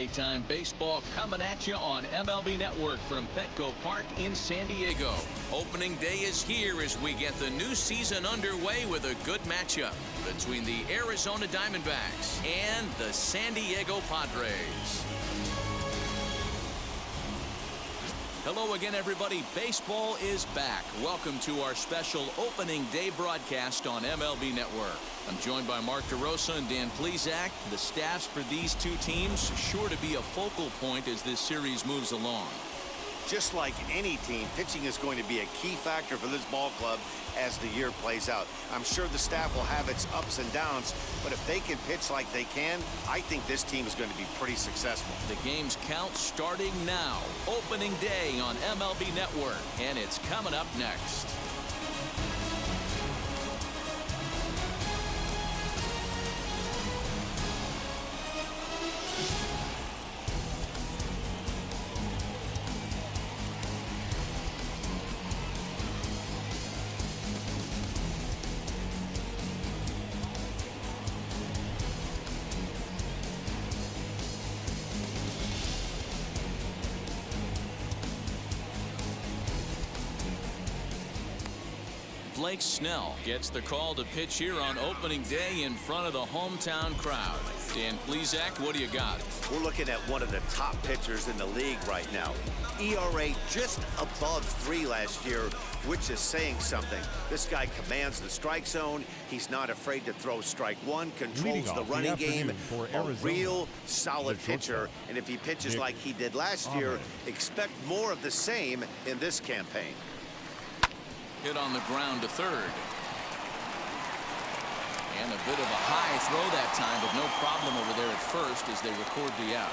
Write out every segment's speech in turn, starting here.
Daytime baseball coming at you on MLB Network from Petco Park in San Diego. Opening day is here as we get the new season underway with a good matchup between the Arizona Diamondbacks and the San Diego Padres. Hello again, everybody. Baseball is back. Welcome to our special opening day broadcast on MLB Network. I'm joined by Mark DeRosa and Dan Plesac. The staffs for these two teams sure to be a focal point as this series moves along. Just like any team, pitching is going to be a key factor for this ball club as the year plays out. I'm sure the staff will have its ups and downs, but if they can pitch like they can, I think this team is going to be pretty successful. The game's count starting now. Opening day on MLB Network, and it's coming up next. Blake Snell gets the call to pitch here on opening day in front of the hometown crowd. Dan Plesac, what do you got? We're looking at one of the top pitchers in the league right now. ERA just above 3 last year, which is saying something. This guy commands the strike zone. He's not afraid to throw strike one, controls the running game. A real solid pitcher. And if he pitches like he did last year, expect more of the same in this campaign. Hit on the ground to third. And a bit of a high throw that time, but no problem over there at first as they record the out.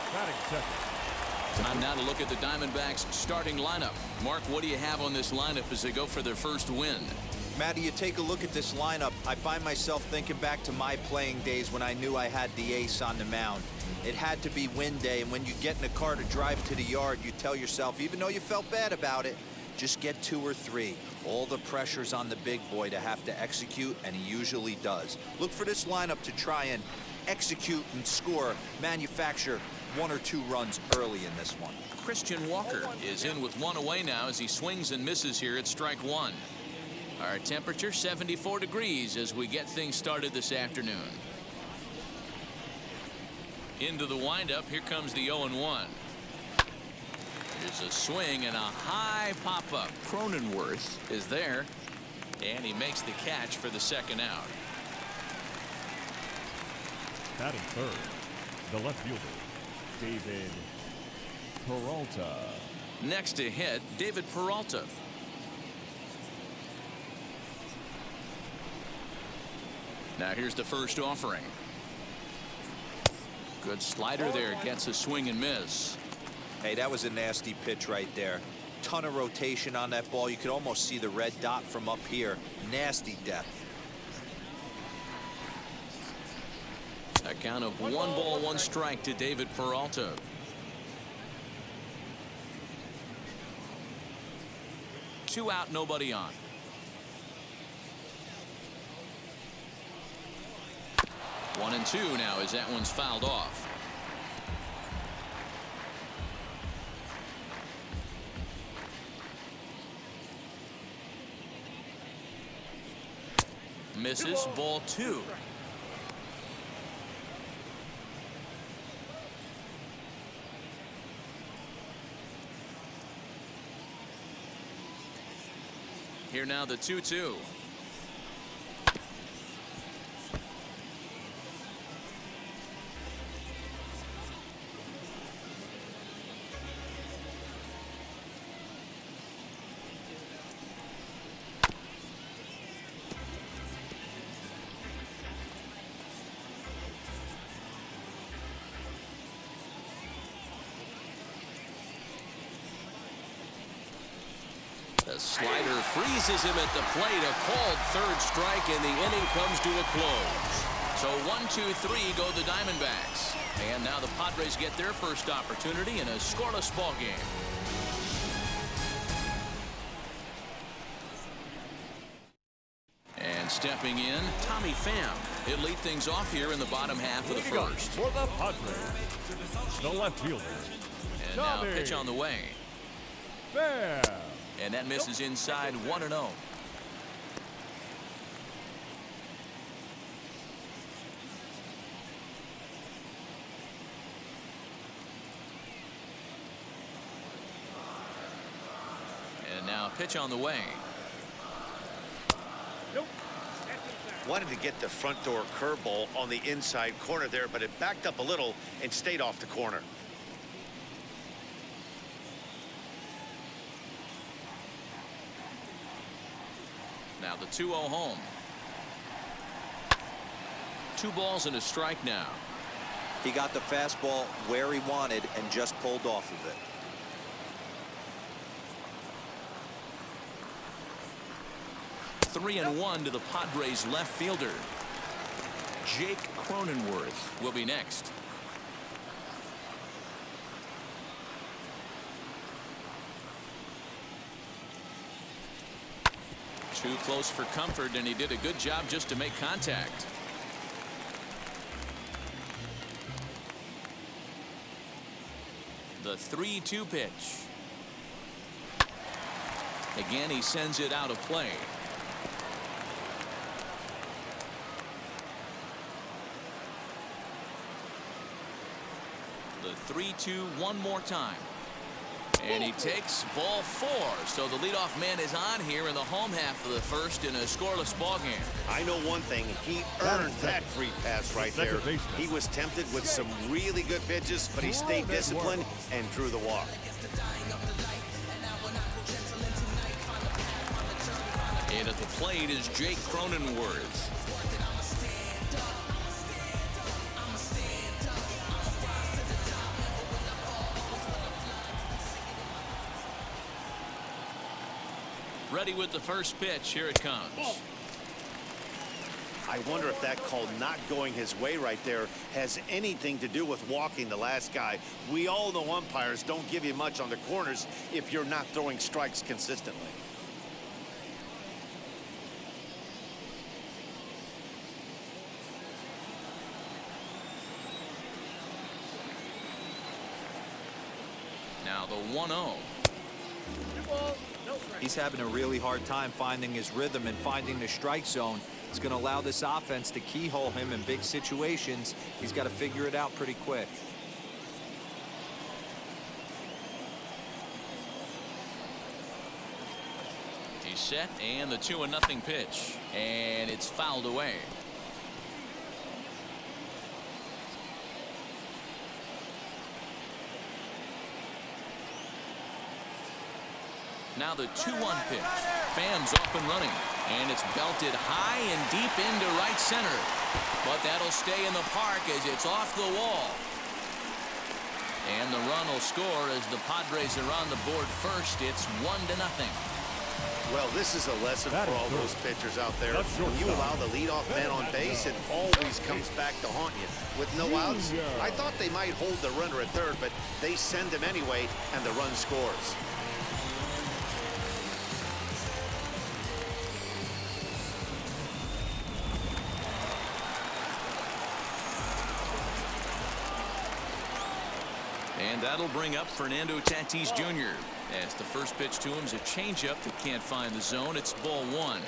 Time now to look at the Diamondbacks starting lineup. Mark, what do you have on this lineup as they go for their first win? Matty, you take a look at this lineup. I find myself thinking back to my playing days when I knew I had the ace on the mound. It had to be win day, and when you get in a car to drive to the yard, you tell yourself, even though you felt bad about it, just get 2 or 3. All the pressure's on the big boy to have to execute, and he usually does. Look for this lineup to try and execute and score, manufacture 1 or 2 runs early in this one. Christian Walker is in with 1 away now as he swings and misses here at strike 1. Our temperature 74 degrees as we get things started this afternoon. Into the windup, here comes the 0-1. Here's a swing and a high pop-up. Cronenworth is there, and he makes the catch for the second out. Batting third, the left fielder, David Peralta. Next to hit, David Peralta. Now here's the first offering. Good slider there, gets a swing and miss. Hey, that was a nasty pitch right there. Ton of rotation on that ball. You could almost see the red dot from up here. Nasty depth. A count of 1 ball, 1 strike to David Peralta. Two out, nobody on. One and 2 now as that one's fouled off. Misses, ball 2. Here now the 2-2. The slider freezes him at the plate. A called third strike, and the inning comes to a close. So 1-2-3 go the Diamondbacks. And now the Padres get their first opportunity in a scoreless ball game. And And stepping in, Tommy Pham. He'll lead things off here in the bottom half of the first. For the Padres, the left fielder. And now pitch on the way. Pham. And that misses inside 1-0. And now pitch on the way. Wanted to get the front door curveball on the inside corner there, but it backed up a little and stayed off the corner. Now the 2-0 home. 2 balls and a strike now. He got the fastball where he wanted and just pulled off of it. Three and 1 to the Padres left fielder. Jake Cronenworth will be next. Too close for comfort, and he did a good job just to make contact. The 3-2 pitch. Again, he sends it out of play. The 3-2 one more time. And he takes ball 4. So the leadoff man is on here in the home half of the first in a scoreless ballgame. I know one thing. He earned that free pass right there. He was tempted with some really good pitches, but he stayed disciplined and drew the walk. And at the plate is Jake Cronenworth. Ready with the first pitch. Here it comes. I wonder if that call not going his way right there has anything to do with walking the last guy. We all know umpires don't give you much on the corners if you're not throwing strikes consistently. Now the 1-0. He's having a really hard time finding his rhythm and finding the strike zone. It's going to allow this offense to keyhole him in big situations. He's got to figure it out pretty quick. He's set, and the 2-0 pitch, and it's fouled away. Now the 2-1 pitch. Pham's off and running, and it's belted high and deep into right center. But that'll stay in the park as it's off the wall. And the run will score as the Padres are on the board first. It's 1-0. Well, this is a lesson for all those pitchers out there. When you allow the leadoff man on base, it always comes back to haunt you. With no outs, I thought they might hold the runner at third, but they send him anyway, and the run scores. And that'll bring up Fernando Tatis Jr. as the first pitch to him is a changeup that can't find the zone. It's ball 1.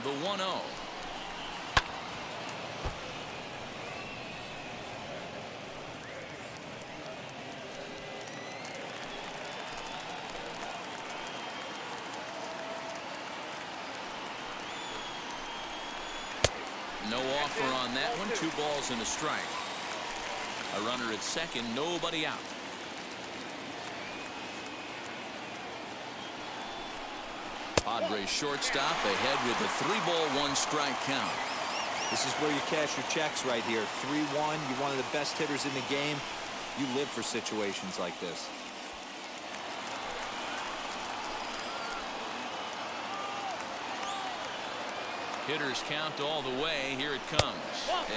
The 1-0. No offer on that one. 2 balls and a strike. A runner at second, nobody out. Padres shortstop ahead with a 3-ball 1-strike count. This is where you cash your checks right here. 3-1. You're one of the best hitters in the game. You live for situations like this. Hitters count all the way. Here it comes.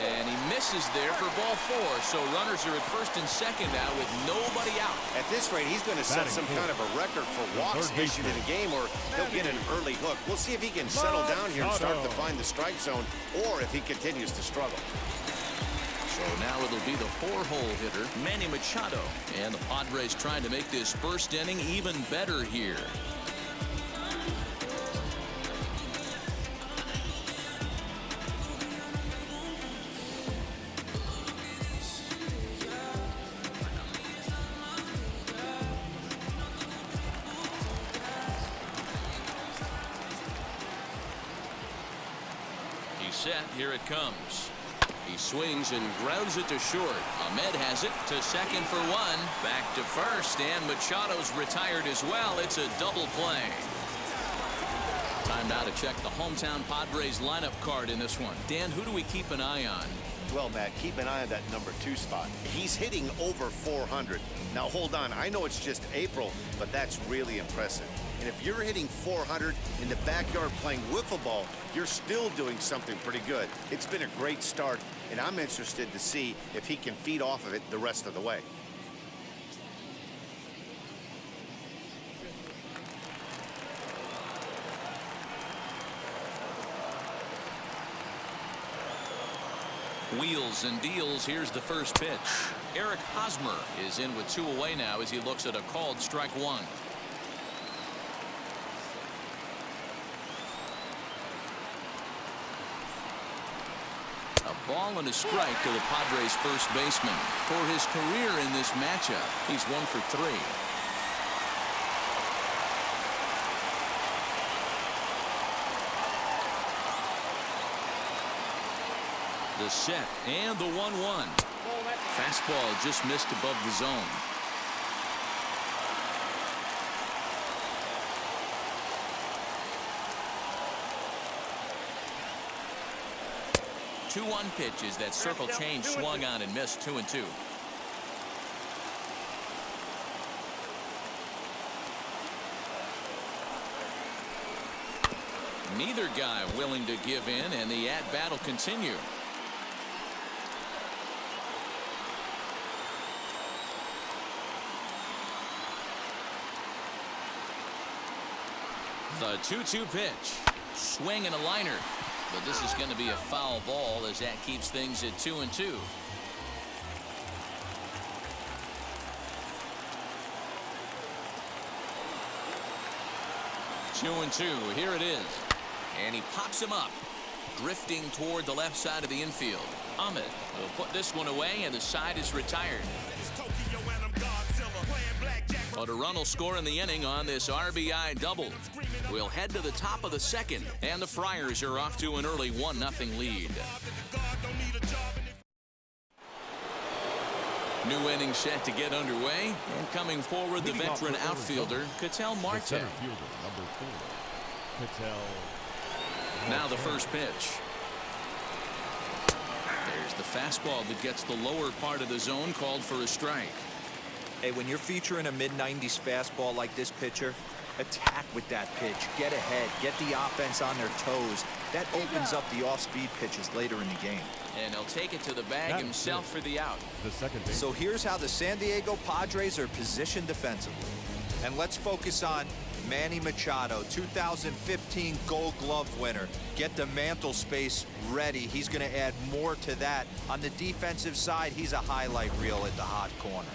And he misses there for ball 4. So runners are at first and second now with nobody out. At this rate, he's going to set some kind of a record for walks issued in a game, or he'll get an early hook. We'll see if he can settle down here and start to find the strike zone, or if he continues to struggle. So now it'll be the 4-hole hitter, Manny Machado. And the Padres trying to make this first inning even better here. Set. Here it comes. He swings and grounds it to short. Ahmed has it to second for 1. Back to first, and Machado's retired as well. It's a double play. Time now to check the hometown Padres lineup card in this one. Dan, who do we keep an eye on? Well, Matt, keep an eye on that number 2 spot. He's hitting over 400. Now, hold on. I know it's just April, but that's really impressive. And if you're hitting 400 in the backyard playing wiffle ball, you're still doing something pretty good. It's been a great start, and I'm interested to see if he can feed off of it the rest of the way. Wheels and deals. Here's the first pitch. Eric Hosmer is in with 2 away now as he looks at a called strike 1. A ball and a strike to the Padres first baseman. For his career in this matchup, he's 1 for 3. The set and the 1-1. Fastball just missed above the zone. Two 1 pitches. That circle change swung on and missed. 2-2. Neither guy willing to give in, and the at-bat will continue. The 2-2 pitch. Swing and a liner. But this is going to be a foul ball as that keeps things at 2-2. Here it is. And he pops him up. Drifting toward the left side of the infield. Ahmed will put this one away, and the side is retired. But a run will score in the inning on this RBI double. We'll head to the top of the second, and the Friars are off to an early 1-0 lead. New inning set to get underway, and coming forward the veteran outfielder Ketel Marte. Center fielder, number 4, Ketel. Now the first pitch. There's the fastball that gets the lower part of the zone, called for a strike. Hey, when you're featuring a mid-90s fastball like this pitcher, attack with that pitch. Get ahead. Get the offense on their toes. That opens up the off-speed pitches later in the game. And he'll take it to the bag himself for the out. The second base. So here's how the San Diego Padres are positioned defensively. And let's focus on Manny Machado, 2015 Gold Glove winner. Get the mantle space ready. He's going to add more to that. On the defensive side, he's a highlight reel at the hot corner.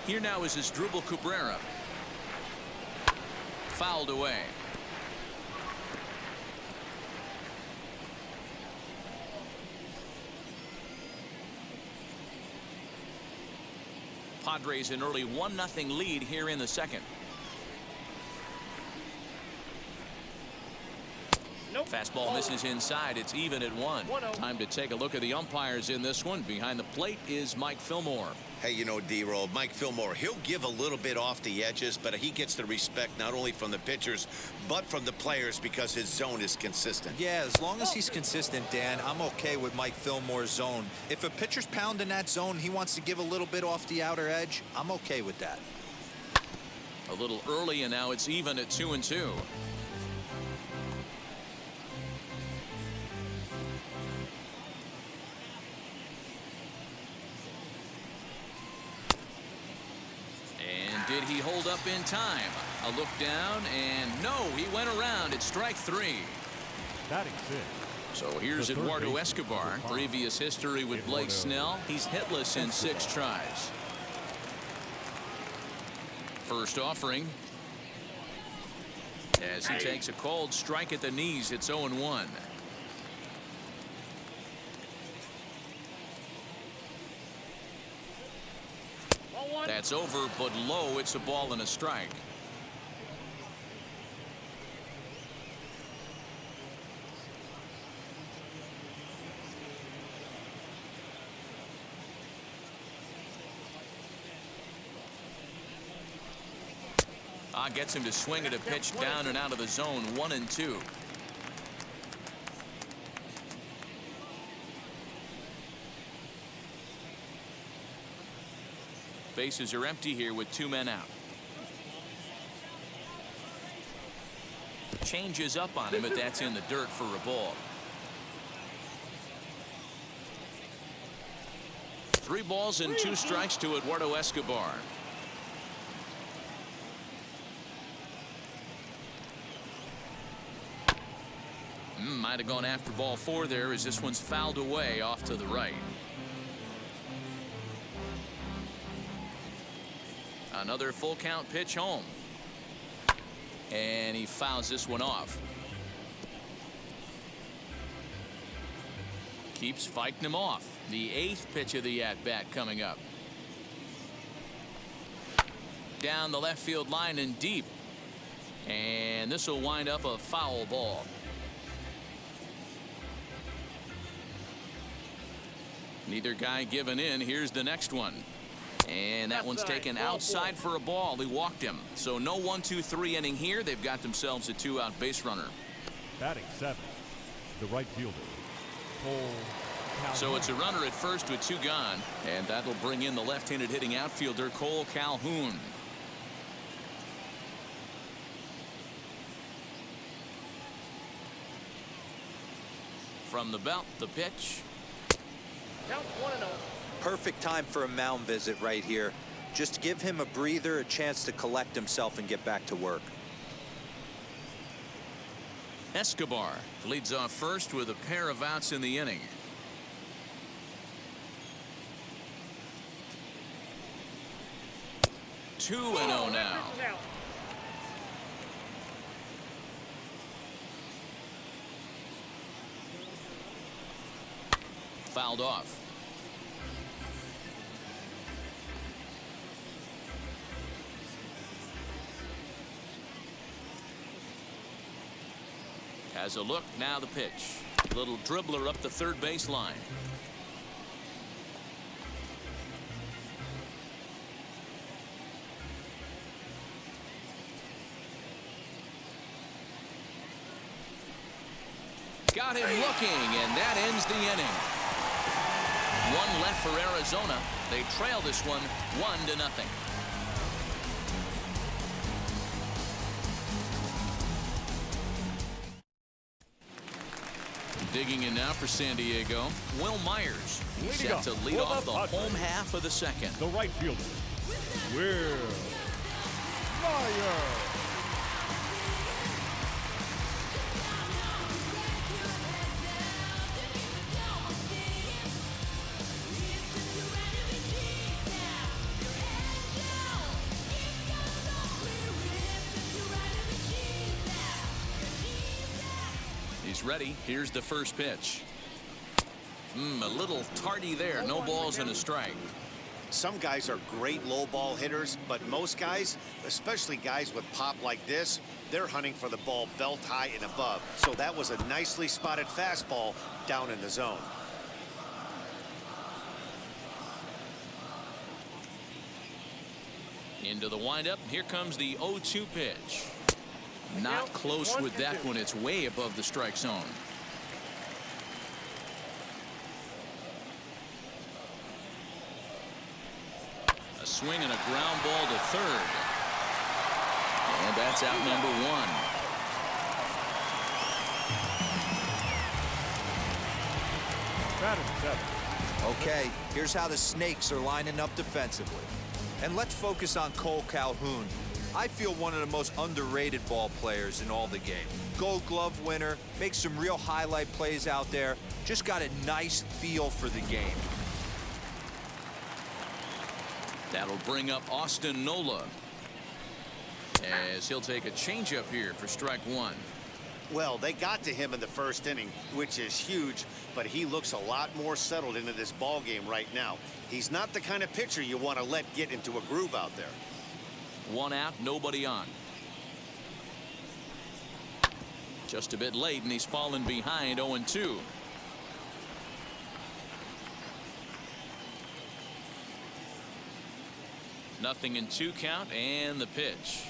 Here now is Asdrubal Cabrera. Fouled away. Padres an early 1-0 lead here in the second. Nope. Fastball misses inside. It's even at 1. Time to take a look at the umpires in this one. Behind the plate is Mike Fillmore. Hey, you know, D-Roll, Mike Fillmore, he'll give a little bit off the edges, but he gets the respect not only from the pitchers, but from the players because his zone is consistent. Yeah, as long as he's consistent, Dan, I'm okay with Mike Fillmore's zone. If a pitcher's pounding that zone, he wants to give a little bit off the outer edge, I'm okay with that. A little early, and now it's even at 2-2. Did he hold up in time? A look down, and no, he went around. It's strike 3. Batting 6. So here's The third Eduardo baseman, Escobar. number 5. Previous history with Blake Snell. He's hitless in 6 tries. First offering. As he takes a cold strike at the knees, it's 0-1. That's over, but low. It's a ball and a strike. Gets him to swing at a pitch down and out of the zone. 1-2. Bases are empty here with 2 men out. Changes up on him, but that's in the dirt for a ball. 3 balls and 2 strikes to Eduardo Escobar. Might have gone after ball 4 there, as this one's fouled away off to the right. Another full count pitch home. And he fouls this one off. Keeps fighting him off. The 8th pitch of the at-bat coming up. Down the left field line and deep. And this will wind up a foul ball. Neither guy giving in. Here's the next one. And that one's taken outside for a ball. He walked him. So no 1-2-3 inning here. They've got themselves a 2-out base runner. Batting 7. The right fielder, Cole. So it's a runner at first with 2 gone. And that'll bring in the left-handed hitting outfielder, Cole Calhoun. From the belt, the pitch. Perfect time for a mound visit right here. Just give him a breather, a chance to collect himself and get back to work. Escobar leads off first with a pair of outs in the inning. Two and 0 now. Fouled off. Has a look, now the pitch. Little dribbler up the third base line. Got him looking, and that ends the inning. 1 left for Arizona. They trail this one 1-0. Digging in now for San Diego, Will Myers. He's set to lead off the home half of the second. The right fielder, Will Myers. He's ready. Here's the first pitch. A little tardy there. No balls and a strike. Some guys are great low ball hitters, but most guys, especially guys with pop like this, they're hunting for the ball belt high and above. So that was a nicely spotted fastball down in the zone. Into the windup. Here comes the 0-2 pitch. Not close with that one. It's way above the strike zone. A swing and a ground ball to third. And that's out number 1. Batting 7. Okay, here's how the Snakes are lining up defensively. And let's focus on Cole Calhoun. I feel one of the most underrated ball players in all the game. Gold Glove winner, makes some real highlight plays out there. Just got a nice feel for the game. That'll bring up Austin Nola, as he'll take a changeup here for strike one. Well, they got to him in the first inning, which is huge, but he looks a lot more settled into this ball game right now. He's not the kind of pitcher you want to let get into a groove out there. One out, nobody on. Just a bit late, and he's fallen behind 0-2. Nothing in 2 count, and the pitch.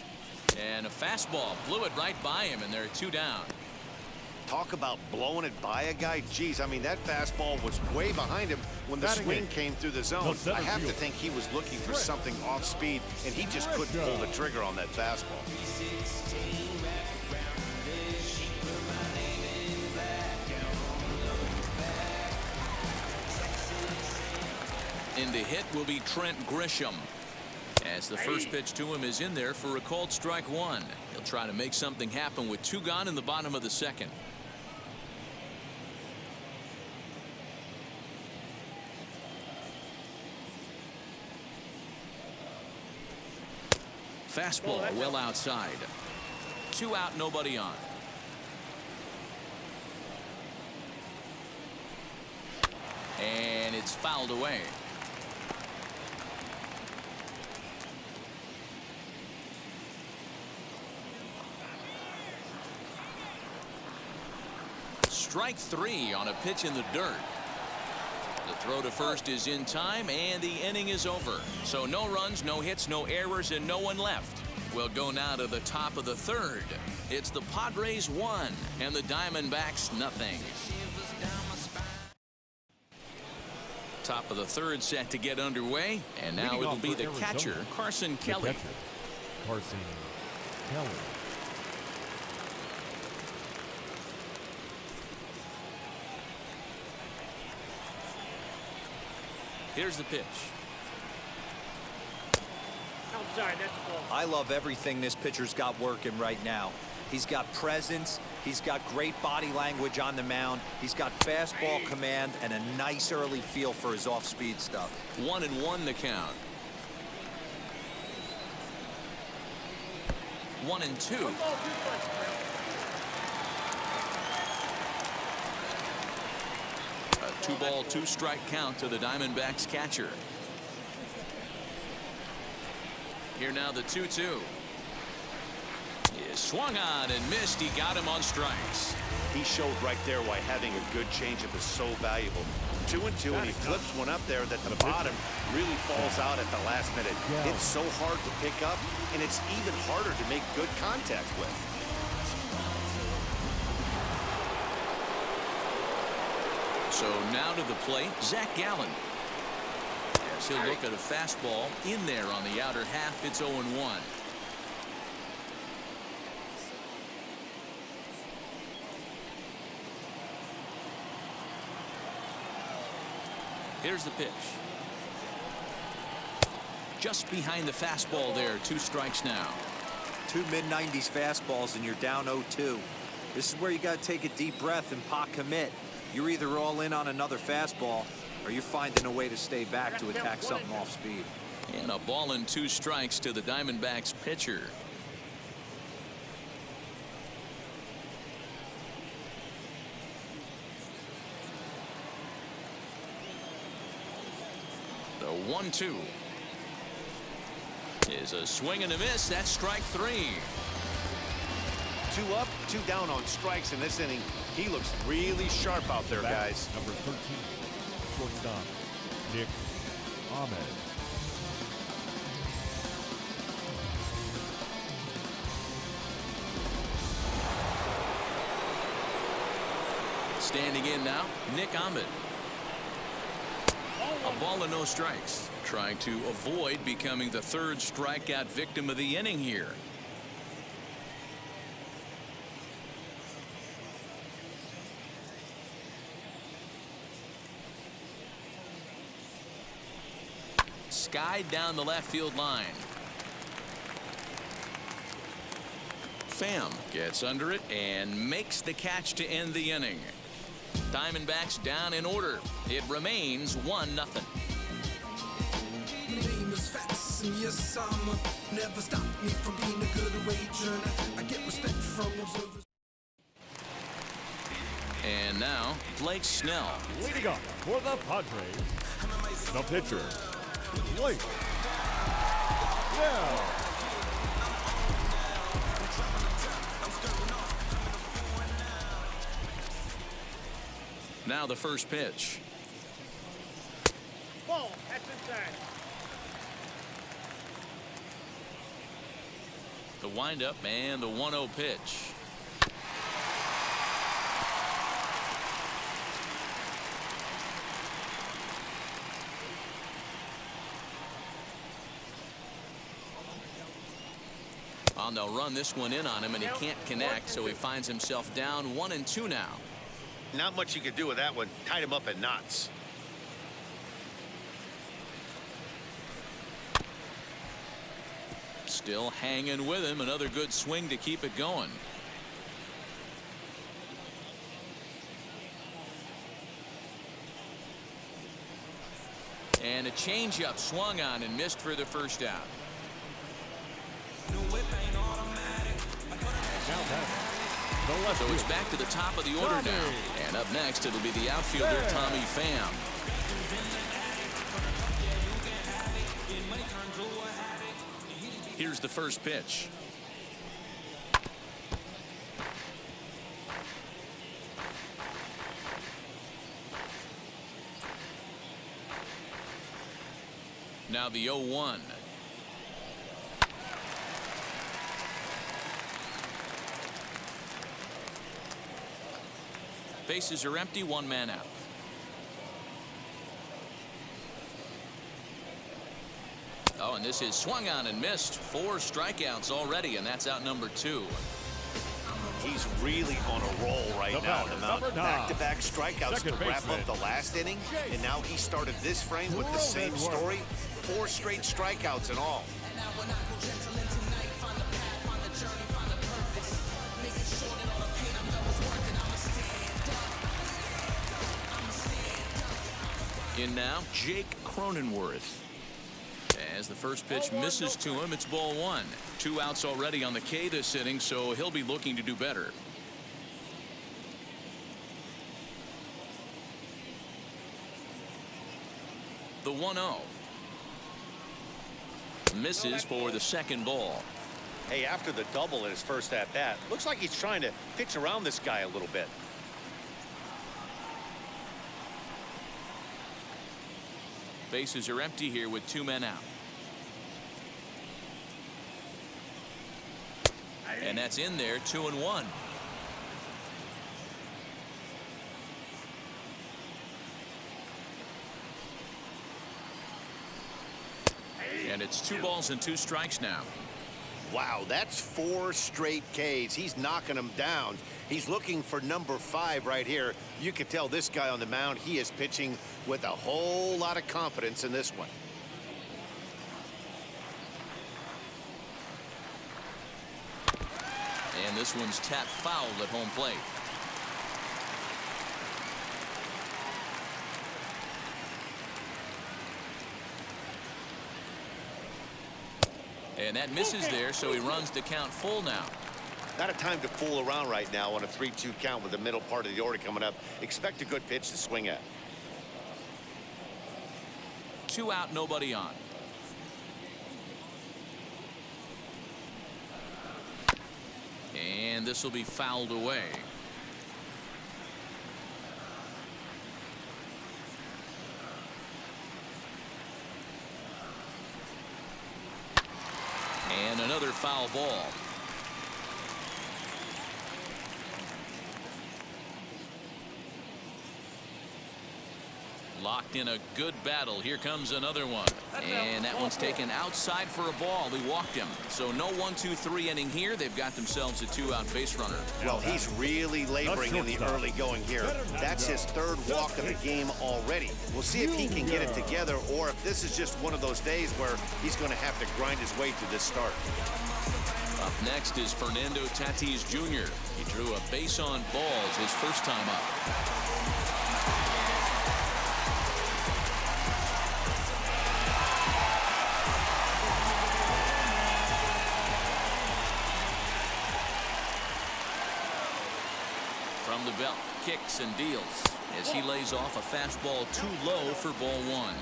And a fastball blew it right by him, and they're 2 down. Talk about blowing it by a guy. Geez, I mean, that fastball was way behind him when the swing came through the zone. I have to think he was looking for something off speed, and he just couldn't pull the trigger on that fastball. In the hit will be Trent Grisham, as the first pitch to him is in there for a called strike one. He'll try to make something happen with 2 gone in the bottom of the second. Fastball well outside. 2 out, nobody on. And it's fouled away. Strike 3 on a pitch in the dirt. The throw to first is in time, and the inning is over. So no runs, no hits, no errors, and no one left. We'll go now to the top of the third. It's the Padres 1 and the Diamondbacks nothing. Top of the third set to get underway, and now it'll be the catcher, Carson Kelly. Carson Kelly. Here's the pitch. Outside, that's a ball. I love everything this pitcher's got working right now. He's got presence. He's got great body language on the mound. He's got fastball command and a nice early feel for his off-speed stuff. 1-1 the count. 1-2. A 2-ball, 2-strike count to the Diamondbacks catcher. Here now the 2-2. Is swung on and missed. He got him on strikes. He showed right there why having a good changeup is so valuable. 2-2, and he flips one up there that the bottom really falls out at the last minute. It's so hard to pick up, and it's even harder to make good contact with. So now to the plate, Zach Gallen. As he'll look at a fastball in there on the outer half. It's 0-1. Here's the pitch. Just behind the fastball there. 2 strikes now. 2 mid-90s fastballs and you're down 0-2. This is where you got to take a deep breath and pot commit. You're either all in on another fastball or you're finding a way to stay back to attack something off speed. And a ball and 2 strikes to the Diamondbacks pitcher. The 1-2 is a swing and a miss. That's strike 3. 2 up, 2 down on strikes in this inning. He looks really sharp out there, guys. Number 13, shortstop, Nick Ahmed. Standing in now, Nick Ahmed. A ball and no strikes. Trying to avoid becoming the 3rd strikeout victim of the inning here. skied down the left field line. Pham gets under it and makes the catch to end the inning. Diamondbacks down in order. It remains 1-0. Yes, I'm never stop me from being a good wager. I get respect from observers. And now Blake Snell. Leading off for the Padres, the pitcher, Blake Snell. Now the first pitch. Ball. That's inside. The windup and the 1-0 pitch. Oh, they'll run this one in on him, and he can't connect, so he finds himself down 1-2 now. Not much you could do with that one. Tied him up in knots. Still hanging with him. Another good swing to keep it going. And a changeup swung on and missed for the first out. So it's back to the top of the order now. And up next, it'll be the outfielder, Tommy Pham. Here's the first pitch. Now the 0-1. Bases are empty, one man out. Oh, and this is swung on and missed. 4 strikeouts already, and that's out number 2. He's really on a roll right now. The mound. Back-to-back strikeouts Second to wrap baseman, up the last inning, and now he started this frame with the same story. 4 straight strikeouts in all. In now, Jake Cronenworth. As the first pitch misses to him, it's ball 1. 2 outs already on the K this inning, so he'll be looking to do better. The 1-0. Misses for the second ball. Hey, after the double in his first at-bat, looks like he's trying to pitch around this guy a little bit. Bases are empty here with 2 men out. And that's in there, 2-1. And it's 2 balls and 2 strikes now. Wow, that's 4 straight Ks. He's knocking them down. He's looking for number 5 right here. You could tell this guy on the mound, he is pitching with a whole lot of confidence in this one. And this one's tapped foul at home plate. And that misses there, so he runs the count full now. Not a time to fool around right now on a 3-2 count with the middle part of the order coming up. Expect a good pitch to swing at. 2 out, nobody on. And this will be fouled away. And another foul ball. Locked in a good battle. Here comes another one. And that one's taken outside for a ball. He walked him. So no 1-2-3 inning here. They've got themselves a 2-out base runner. Well, he's really laboring in the early going here. That's his third walk of the game already. We'll see if he can get it together or if this is just one of those days where he's going to have to grind his way through this start. Up next is Fernando Tatis Jr. He drew a base on balls his first time up. From the belt, kicks and deals as he lays off a fastball too low for ball one.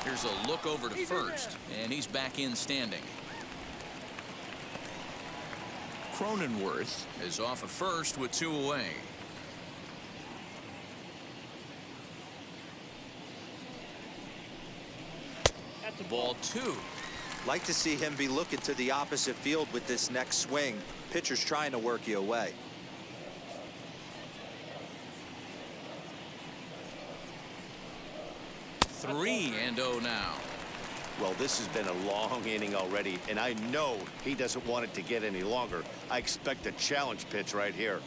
Here's a look over to first, and he's back in standing. Cronenworth is off of first with 2 away. Ball 2. Like to see him be looking to the opposite field with this next swing. Pitcher's trying to work you away. Three and 0 now. Well, this has been a long inning already, and I know he doesn't want it to get any longer. I expect a challenge pitch right here.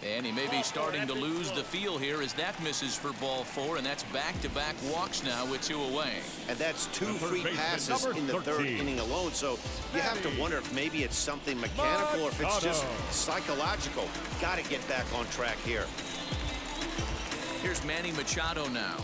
And he may be starting to lose the feel here as that misses for ball 4, and that's back-to-back walks now with 2 away. And that's 2 free passes in the third inning alone, so you have to wonder if maybe it's something mechanical or if it's just psychological. Got to get back on track here. Here's Manny Machado now.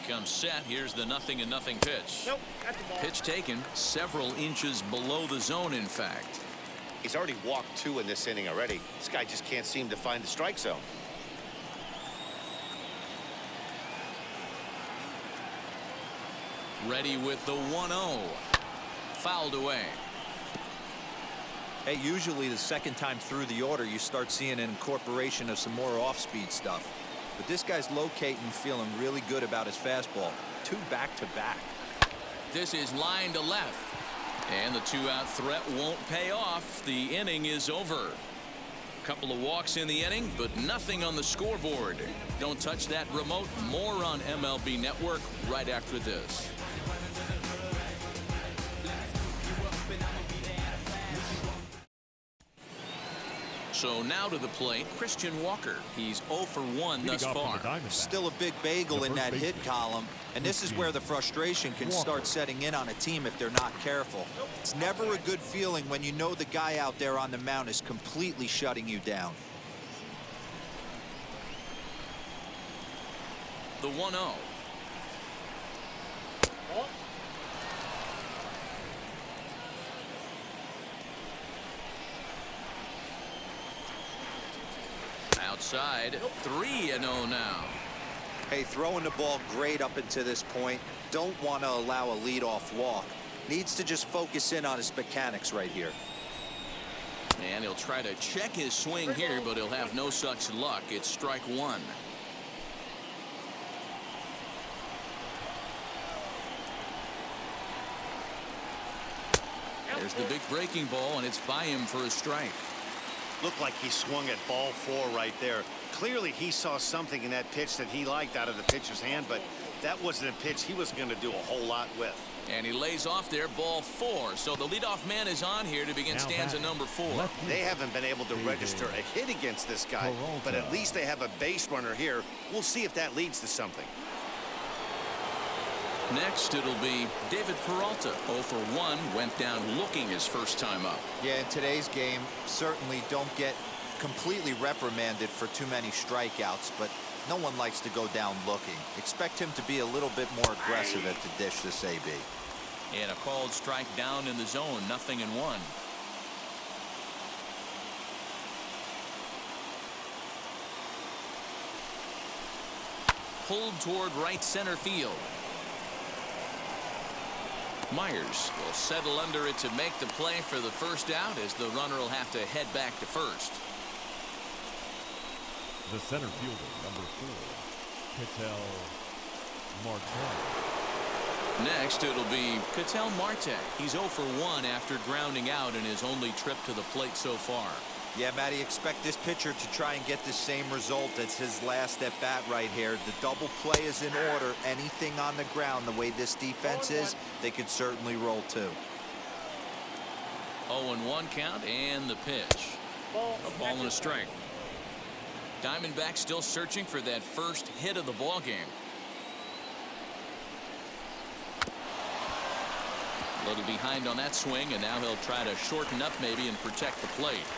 Comes set. Here's the 0-0 pitch. Nope, that's the ball. Pitch taken several inches below the zone, in fact. He's already walked 2 in this inning already. This guy just can't seem to find the strike zone. Ready with the 1-0. Fouled away. Hey, usually the second time through the order you start seeing an incorporation of some more off-speed stuff. But this guy's locating, feeling really good about his fastball. 2 back-to-back. This is line to left. And the 2-out threat won't pay off. The inning is over. Couple of walks in the inning, but nothing on the scoreboard. Don't touch that remote. More on MLB Network right after this. So now to the plate, Christian Walker. He's 0 for 1 thus far. Still a big bagel in that hit column, and this is where the frustration can start setting in on a team if they're not careful. It's never a good feeling when you know the guy out there on the mound is completely shutting you down. The 1-0. Outside, 3-0 now. Hey, throwing the ball great up until this point. Don't want to allow a leadoff walk. Needs to just focus in on his mechanics right here. And he'll try to check his swing here, but he'll have no such luck. It's strike 1. There's the big breaking ball, and it's by him for a strike. Looked like he swung at ball 4 right there. Clearly he saw something in that pitch that he liked out of the pitcher's hand, but that wasn't a pitch he was going to do a whole lot with. And he lays off there, ball 4. So the leadoff man is on here to begin stanza number 4. They haven't been able to register a hit against this guy, but at least they have a base runner here. We'll see if that leads to something. Next, it'll be David Peralta. 0 for 1, went down looking his first time up. Yeah, in today's game, certainly don't get completely reprimanded for too many strikeouts, but no one likes to go down looking. Expect him to be a little bit more aggressive at the dish this AB. And a called strike down in the zone, 0-1. Pulled toward right center field. Myers will settle under it to make the play for the first out, as the runner will have to head back to first. The center fielder, number 4, Ketel Marte. Next, it'll be Ketel Marte. He's 0 for 1 after grounding out in his only trip to the plate so far. Yeah, Matty, expect this pitcher to try and get the same result as his last at bat right here. The double play is in order. Anything on the ground, the way this defense is, they could certainly roll too. 0-1 count and the pitch. A ball and a strike. Diamondbacks still searching for that first hit of the ball game. A little behind on that swing, and now he'll try to shorten up maybe and protect the plate.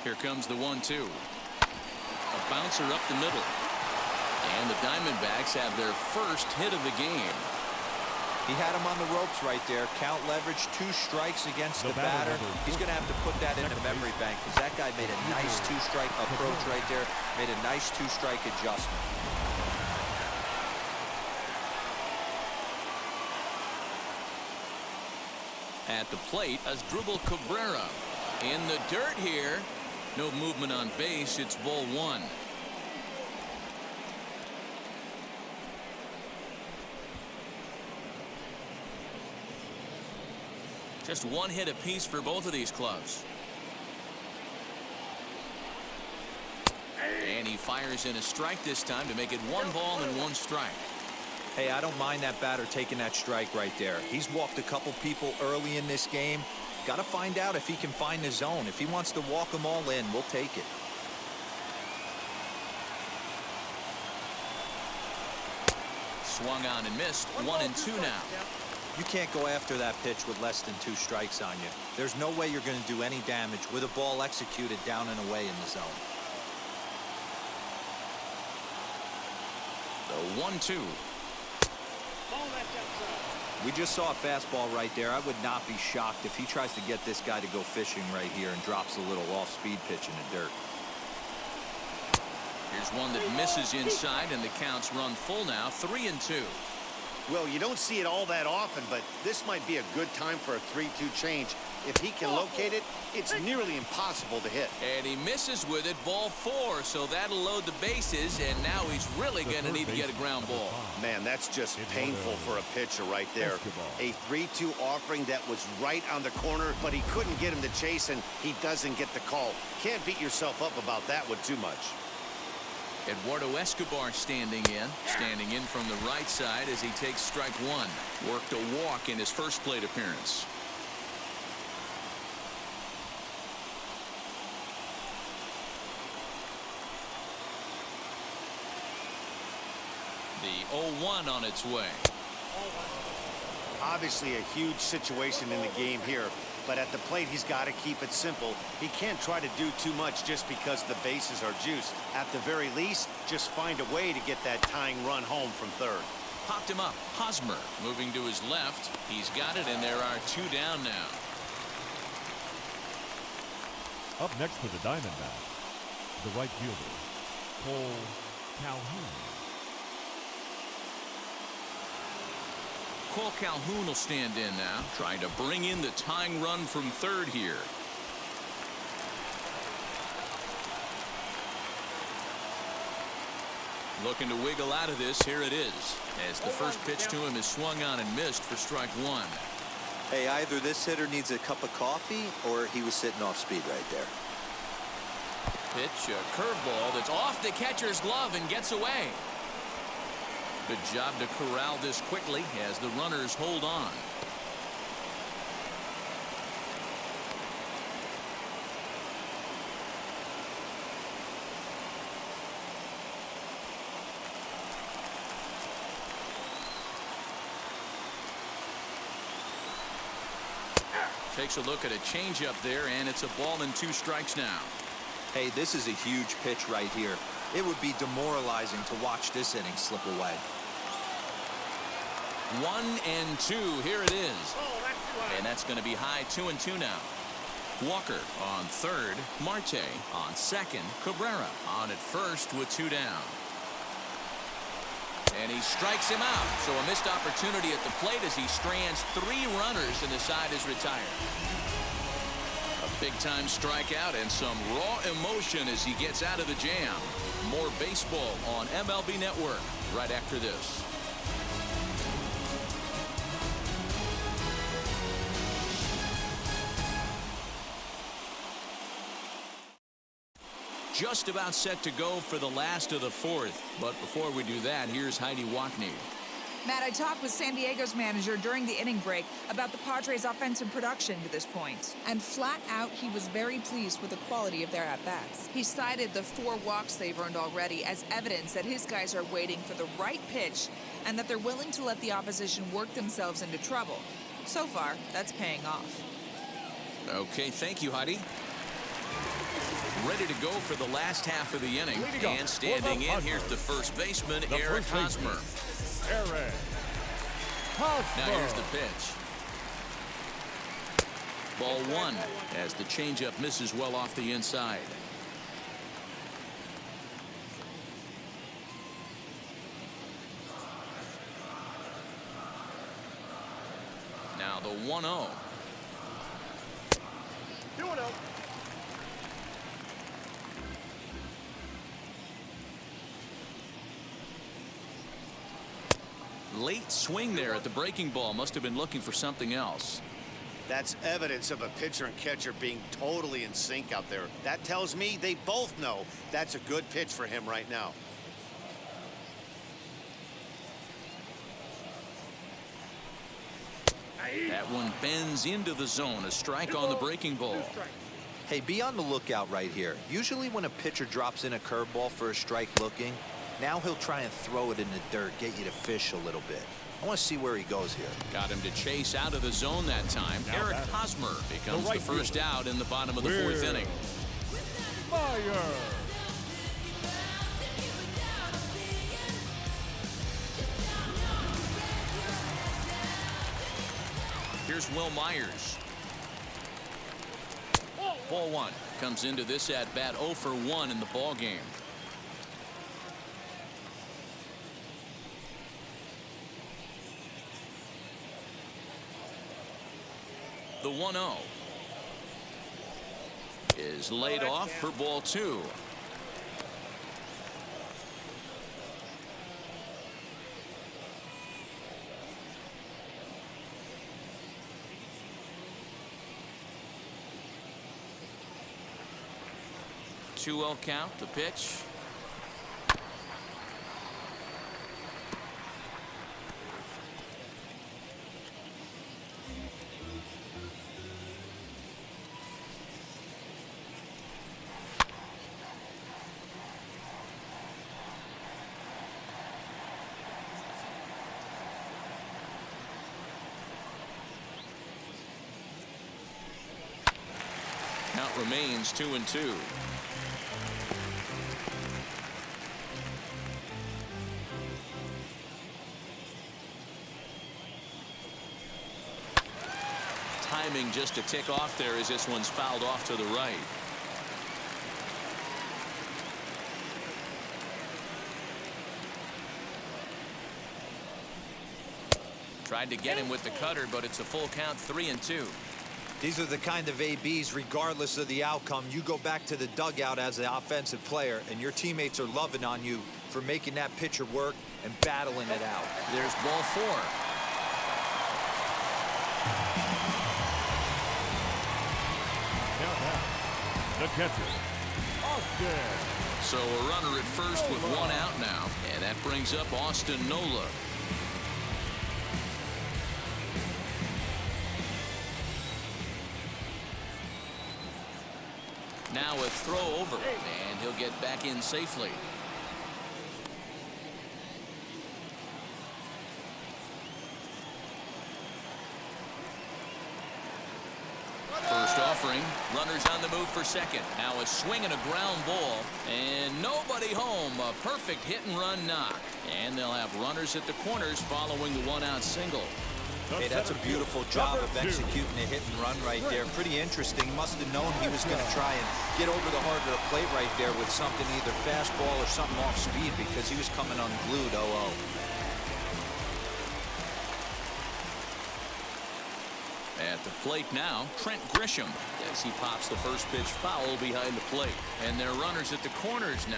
Here comes the 1-2. A bouncer up the middle. And the Diamondbacks have their first hit of the game. He had him on the ropes right there. Count leverage, 2 strikes against the batter. He's going to have to put that in the memory bank, because that guy made a nice 2-strike approach right there. Made a nice 2-strike adjustment. At the plate, Asdrubal Cabrera. In the dirt here. No movement on base. It's ball 1. Just 1 hit apiece for both of these clubs. And he fires in a strike this time to make it 1 ball and 1 strike. Hey, I don't mind that batter taking that strike right there. He's walked a couple people early in this game. Got to find out if he can find the zone. If he wants to walk them all in, we'll take it. Swung on and missed. 1-2 now. You can't go after that pitch with less than 2 strikes on you. There's no way you're going to do any damage with a ball executed down and away in the zone. The 1-2. We just saw a fastball right there. I would not be shocked if he tries to get this guy to go fishing right here and drops a little off-speed pitch in the dirt. Here's one that misses inside, and the count's run full now. 3-2. Well, you don't see it all that often, but this might be a good time for a 3-2 change. If he can locate it, it's nearly impossible to hit. And he misses with it. Ball 4, so that'll load the bases, and now he's really going to need to get a ground ball. Man, that's just painful for a pitcher right there. A 3-2 offering that was right on the corner, but he couldn't get him to chase, and he doesn't get the call. Can't beat yourself up about that one too much. Eduardo Escobar standing in from the right side as he takes strike 1. Worked a walk in his first plate appearance. The 0-1 on its way. Obviously a huge situation in the game here, but at the plate he's got to keep it simple. He can't try to do too much just because the bases are juiced. At the very least, just find a way to get that tying run home from third. Popped him up. Hosmer moving to his left. He's got it, and there are 2 down now. Up next for the Diamondbacks, the right fielder, Cole Calhoun. Cole Calhoun will stand in now, trying to bring in the tying run from third here. Looking to wiggle out of this. Here it is, as the first pitch to him is swung on and missed for strike 1. Hey, either this hitter needs a cup of coffee or he was sitting off speed right there. Pitch, a curveball that's off the catcher's glove and gets away. Good job to corral this quickly as the runners hold on. Takes a look at a changeup there, and it's a ball and 2 strikes now. Hey, this is a huge pitch right here. It would be demoralizing to watch this inning slip away. 1-2. Here it is. Oh, that's too high. And that's going to be high. 2-2 now. Walker on third. Marte on second. Cabrera on at first with 2 down. And he strikes him out. So a missed opportunity at the plate as he strands 3 runners and the side is retired. A big-time strikeout and some raw emotion as he gets out of the jam. More baseball on MLB Network right after this. Just about set to go for the last of the 4th. But before we do that, here's Heidi Wackney. Matt, I talked with San Diego's manager during the inning break about the Padres' offensive production to this point. And flat out, he was very pleased with the quality of their at-bats. He cited the 4 walks they've earned already as evidence that his guys are waiting for the right pitch and that they're willing to let the opposition work themselves into trouble. So far, that's paying off. Okay, thank you, Heidi. Ready to go for the last half of the inning. And standing in, here's the first baseman, Eric Hosmer. Eric Hosmer. Now here's the pitch. Ball 1 as the changeup misses well off the inside. Now the 1-0. 2-0. Late swing there at the breaking ball. Must have been looking for something else. That's evidence of a pitcher and catcher being totally in sync out there. That tells me they both know that's a good pitch for him right now. That one bends into the zone. A strike on the breaking ball. Hey, be on the lookout right here. Usually when a pitcher drops in a curveball for a strike looking, now he'll try and throw it in the dirt, get you to fish a little bit. I want to see where he goes here. Got him to chase out of the zone that time. Now Eric Hosmer becomes the first out in the bottom of the 4th inning. Fire. Here's Will Myers. Ball 1 comes into this at bat 0 for 1 in the ball game. The 1-0 is laid off for ball 2. Two-0 count. The pitch. Count remains 2-2. Timing just to tick off there as this one's fouled off to the right. Tried to get him with the cutter, but it's a full count, 3-2. These are the kind of ABs, regardless of the outcome, you go back to the dugout as an offensive player, and your teammates are loving on you for making that pitcher work and battling it out. There's ball 4. Now back, the catcher, Austin. So a runner at first with 1 out now, and that brings up Austin Nola. Now a throw over, and he'll get back in safely. first offering. Runners on the move for second. Now a swing and a ground ball. And nobody home. A perfect hit-and-run knock. And they'll have runners at the corners following the one-out single. Hey, that's a beautiful job of executing a hit and run right there. Pretty interesting. He must have known he was going to try and get over the heart of the plate right there with something, either fastball or something off speed, because he was coming unglued. 0-0. At the plate now, Trent Grisham, as he pops the first pitch foul behind the plate. And their runners at the corners now.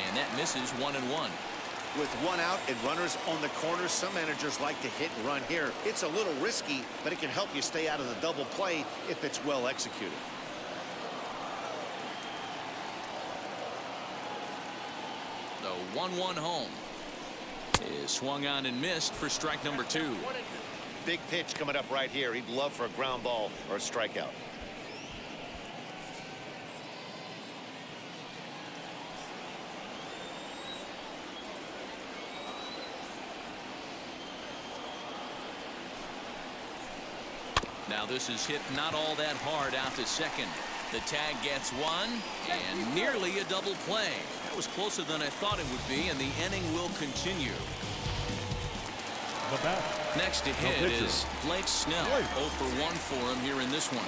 And that misses 1-1. With one out and runners on the corners, some managers like to hit and run here. It's a little risky, but it can help you stay out of the double play if it's well executed. The 1-1 home is swung on and missed for strike number 2. Big pitch coming up right here. He'd love for a ground ball or a strikeout. Now this is hit not all that hard out to second. The tag gets one, and nearly a double play. That was closer than I thought it would be, and the inning will continue. The bat. Next to hit is Blake Snell. 0 for 1 for him here in this one.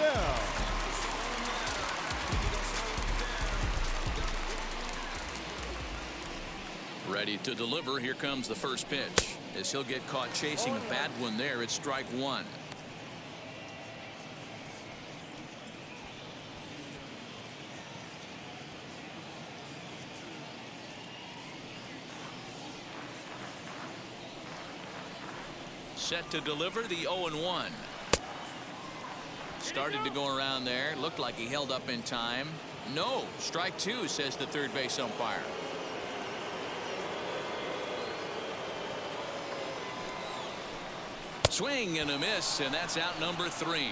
Ready to deliver. Here comes the first pitch. As he'll get caught chasing a bad one there, it's strike 1. Set to deliver the 0-1. Started to go around there. Looked like he held up in time. No, strike 2, says the third base umpire. Swing and a miss, and that's out number 3.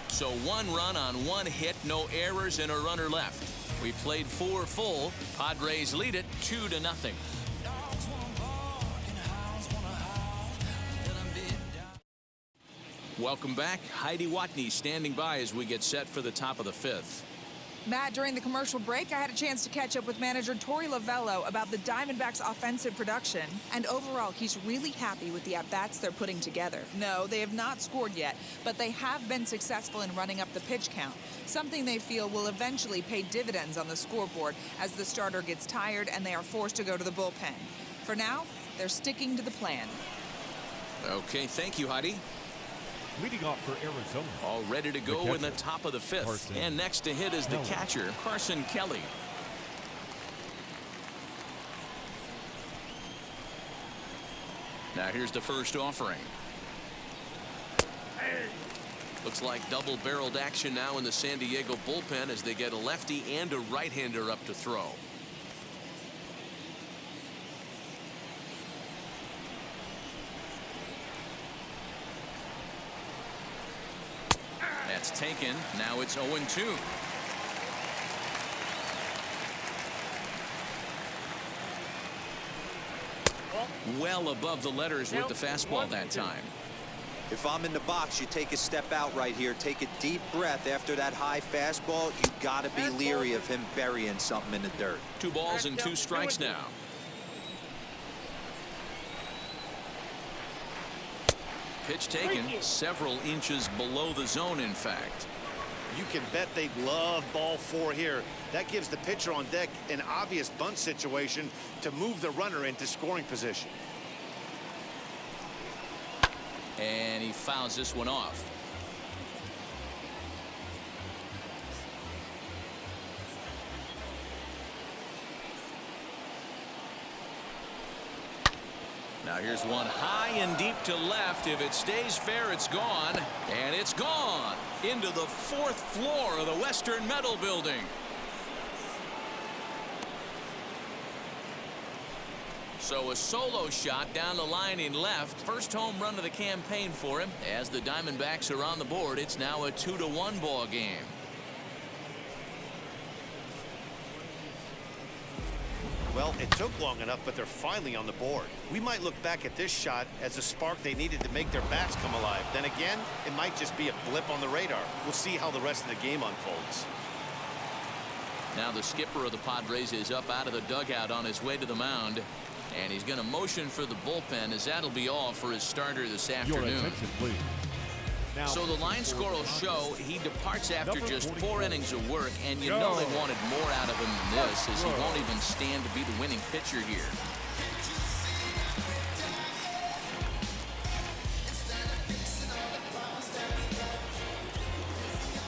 So 1 run on 1 hit, no errors, and a runner left. We played 4 full. Padres lead it 2-0. Welcome back. Heidi Watney standing by as we get set for the top of the 5th. Matt, during the commercial break, I had a chance to catch up with manager Torey Lovello about the Diamondbacks' offensive production. And overall, he's really happy with the at-bats they're putting together. No, they have not scored yet, but they have been successful in running up the pitch count, something they feel will eventually pay dividends on the scoreboard as the starter gets tired and they are forced to go to the bullpen. For now, they're sticking to the plan. Okay, thank you, Heidi. Leading off for Arizona. All ready to go in the top of the 5th. Carson. And next to hit is the catcher, Carson Kelly. Now here's the first offering. Looks like double-barreled action now in the San Diego bullpen as they get a lefty and a right-hander up to throw. That's taken. Now it's 0-2. Well above the letters with the fastball that time. If I'm in the box, you take a step out right here. Take a deep breath after that high fastball. You got to be leery of him burying something in the dirt. 2 balls and 2 strikes now. Pitch taken several inches below the zone, in fact. You can bet they love ball 4 here. That gives the pitcher on deck an obvious bunt situation to move the runner into scoring position. And he fouls this one off. Now here's one high and deep to left. If it stays fair, it's gone. And it's gone into the 4th floor of the Western Metal Building. So a solo shot down the line in left. First home run of the campaign for him. As the Diamondbacks are on the board, it's now a 2-1 ball game. Well, it took long enough, but they're finally on the board. We might look back at this shot as a spark they needed to make their bats come alive. Then again, it might just be a blip on the radar. We'll see how the rest of the game unfolds. Now the skipper of the Padres is up out of the dugout on his way to the mound. And he's going to motion for the bullpen, as that'll be all for his starter this afternoon. Your attention, please. Now, so the line score will show he departs after just 4 innings of work, and you know they wanted more out of him than this, as he won't even stand to be the winning pitcher here.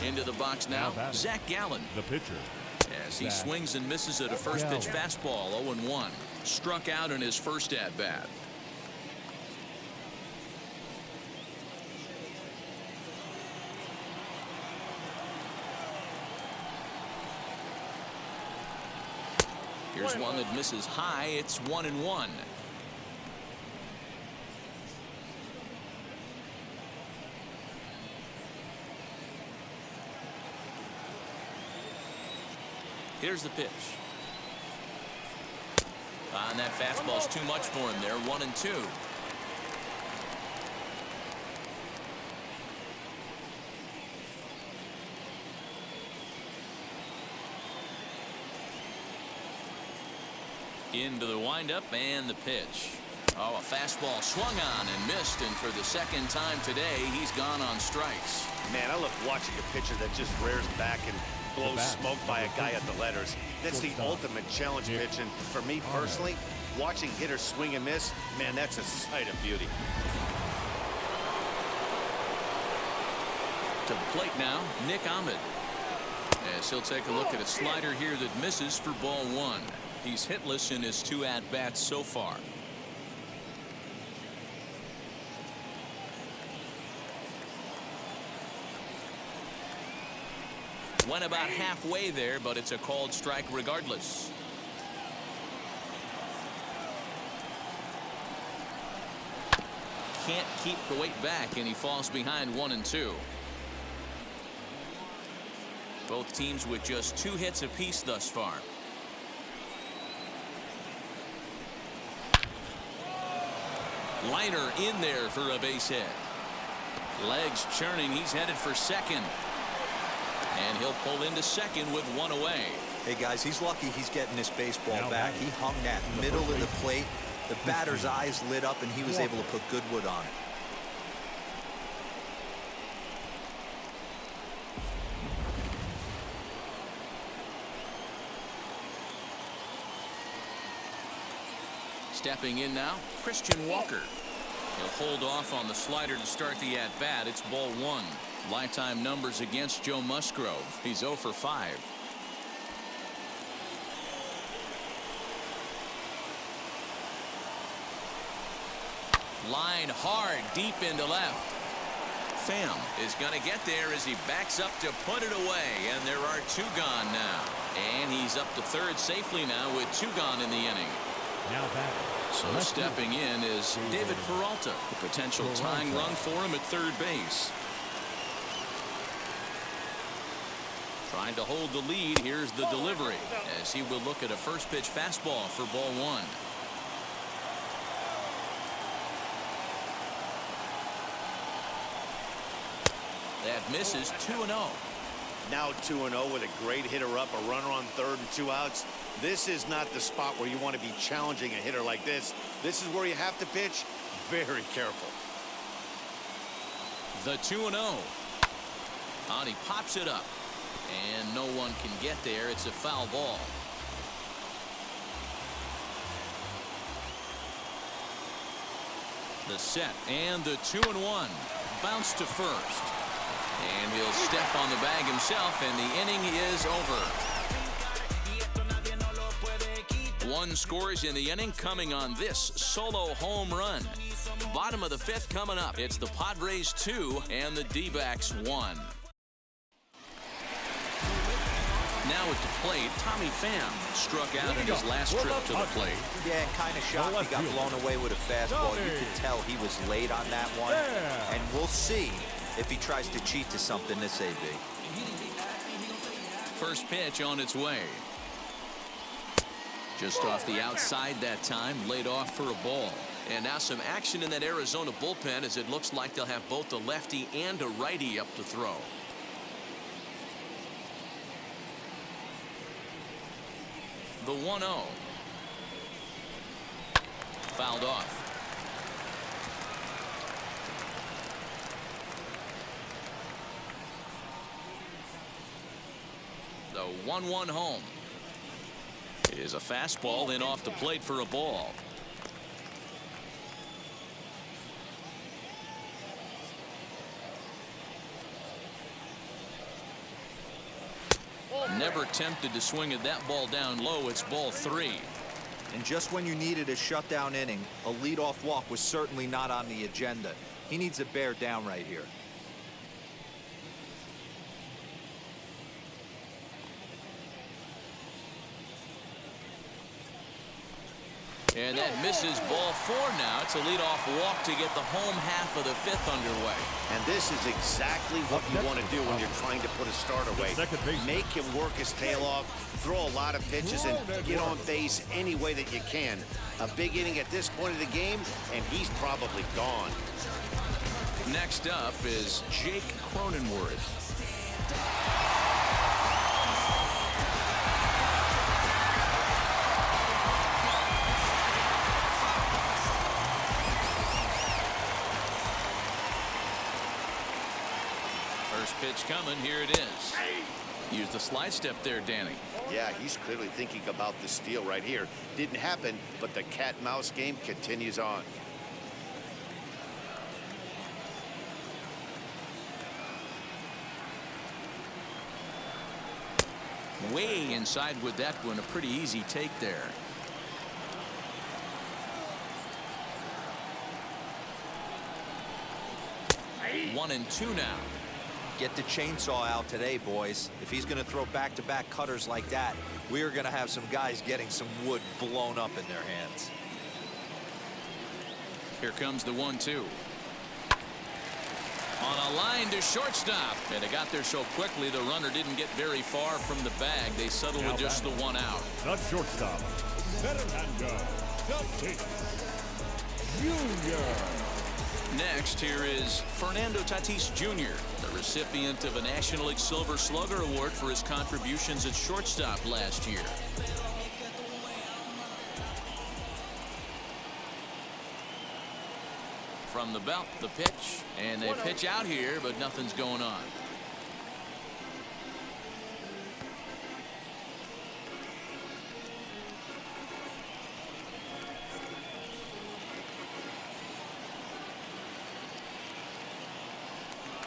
Into the box now, Zach Gallen. The pitcher. As he swings and misses at a first pitch fastball, 0-1. Struck out in his first at bat. Here's one that misses high. It's 1-1. Here's the pitch. And that fastball's too much for him there. 1-2. Into the windup and the pitch. Oh, a fastball swung on and missed, and for the second time today, he's gone on strikes. Man, I love watching a pitcher that just rears back and blows smoke by a guy at the letters. That's the ultimate challenge pitch, and for me personally, watching hitters swing and miss, man, that's a sight of beauty. To the plate now, Nick Ahmed. As he'll take a look at a slider here that misses for ball 1. He's hitless in his 2 at-bats so far. Went about halfway there, but it's a called strike regardless. Can't keep the weight back, and he falls behind 1-2. Both teams with just 2 hits apiece thus far. Liner in there for a base hit. Legs churning. He's headed for second. And he'll pull into second with 1 away. Hey, guys, he's lucky he's getting this baseball back. He hung that middle of the plate. The batter's eyes lit up, and he was able to put good wood on it. Stepping in now, Christian Walker. He'll hold off on the slider to start the at-bat. It's ball 1. Lifetime numbers against Joe Musgrove. He's 0 for 5. Line hard deep into left. Pham is going to get there as he backs up to put it away, and there are 2 gone now. And he's up to third safely now with 2 gone in the inning. Now back. So stepping in is David Peralta, the potential tying run for him at third base. Trying to hold the lead. Here's the delivery as he will look at a first pitch fastball for ball 1. That misses. 2-0. Now 2-0 with a great hitter up, a runner on third and 2 outs. This is not the spot where you want to be challenging a hitter like this. This is where you have to pitch very careful. The 2-0. And he pops it up. And no one can get there. It's a foul ball. The set and the 2-1. Bounce to first. And he'll step on the bag himself, and the inning is over. 1 scores in the inning, coming on this solo home run. Bottom of the 5th coming up. It's the Padres 2 and the D-backs 1. Now at the plate, Tommy Pham struck out in his last trip to the plate. Yeah, kind of shocked he got blown away with a fastball. You could tell he was late on that one. And we'll see if he tries to cheat to something this AB. First pitch on its way. Just off the outside that time, laid off for a ball. And now some action in that Arizona bullpen as it looks like they'll have both a lefty and a righty up to throw. The 1-0. Fouled off. The 1-1 home. It is a fastball in off the plate for a ball. Never tempted to swing at that ball down low. It's ball 3. And just when you needed a shutdown inning, a leadoff walk was certainly not on the agenda. He needs to bear down right here. And that misses ball 4 now. It's a leadoff walk to get the home half of the 5th underway. And this is exactly what you want to do when you're trying to put a start away. Make him work his tail off, throw a lot of pitches, and get on base any way that you can. A big inning at this point of the game, and he's probably gone. Next up is Jake Cronenworth. First pitch coming. Here it is. Use the slide step there, Danny. Yeah, he's clearly thinking about the steal right here. Didn't happen, but the cat-mouse game continues on. Way inside with that one. A pretty easy take there. One and 2 now. Get the chainsaw out today, boys. If he's going to throw back-to-back cutters like that, we are going to have some guys getting some wood blown up in their hands. Here comes the 1-2. On a line to shortstop. And it got there so quickly the runner didn't get very far from the bag. They settled with just the 1 out. The shortstop, Fernando Tatis Jr. Next, here is Fernando Tatis Jr., the recipient of a National League Silver Slugger Award for his contributions at shortstop last year. From the belt, the pitch, and they pitch out here, but nothing's going on.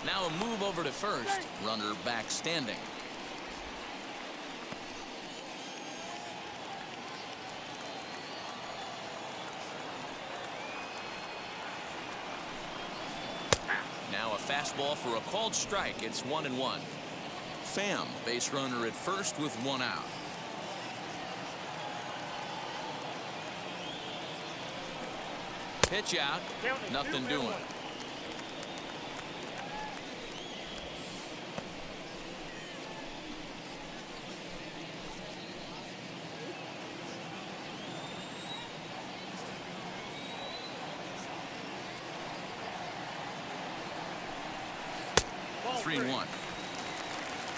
Now a move over to first. Runner back standing. Now a fastball for a called strike. It's 1-1. Pham, base runner at first with 1 out. Pitch out. Nothing doing.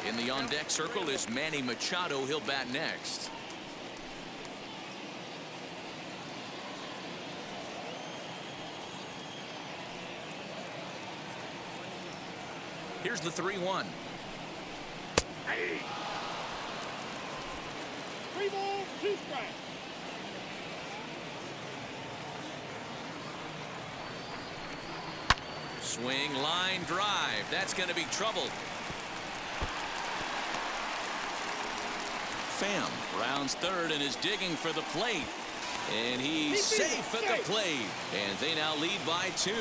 In the on-deck circle is Manny Machado. He'll bat next. Here's the 3-1. 3 balls, 2 strikes. Swing, line, drive. That's going to be trouble. Pham rounds third and is digging for the plate. And he's safe at the plate. And they now lead by 2.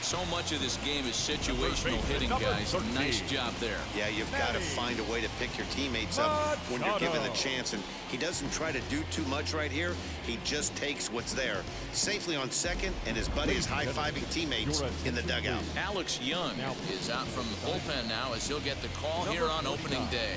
So much of this game is situational hitting, guys. Nice job there. Yeah, you've got to find a way to pick your teammates up when you're given the chance, and he doesn't try to do too much right here. He just takes what's there. Safely on second, and his buddy is high-fiving teammates in the dugout. Alex Young is out from the bullpen now as he'll get the call here on opening day.